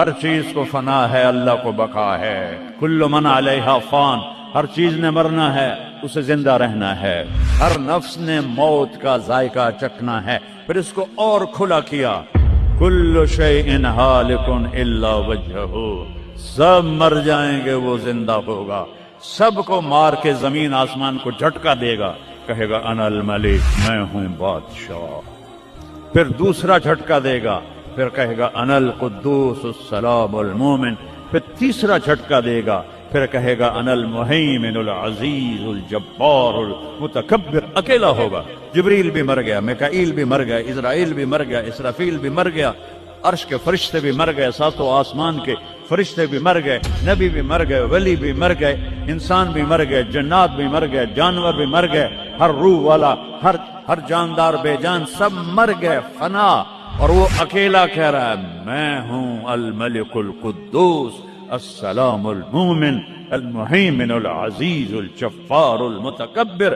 ہر چیز کو فنا ہے، اللہ کو بقا ہے۔ کل من علیہا فان، ہر چیز نے مرنا ہے، اسے زندہ رہنا ہے۔ ہر نفس نے موت کا ذائقہ چکھنا ہے، پھر اس کو اور کھلا کیا۔ کل شیء ہالک الا وجہہ، سب مر جائیں گے، وہ زندہ ہوگا۔ سب کو مار کے زمین آسمان کو جھٹکا دے گا، کہے گا انا الملک، میں ہوں بادشاہ۔ پھر دوسرا جھٹکا دے گا، پھر کہے گا انا القدوس السلام المومن۔ پھر تیسرا جھٹکا دے گا، پھر کہے گا انا المہیمن العزیز الجبار المتکبر۔ اکیلا ہوگا۔ جبریل بھی مر گیا، میکائیل بھی مر گیا، اسرائیل بھی مر گیا، اسرافیل بھی مر گیا، عرش کے فرشتے بھی مر گئے، ساتوں آسمان کے فرشتے بھی مر گئے، نبی بھی مر گئے، ولی بھی مر گئے، انسان بھی مر گئے، جنات بھی مر گئے، جانور بھی مر گئے، ہر روح والا، ہر جاندار بے جان سب مر گئے، فنا۔ اور وہ اکیلا کہہ رہا ہے میں ہوں الملک القدوس السلام المومن المہیمن العزیز الجبار المتکبر۔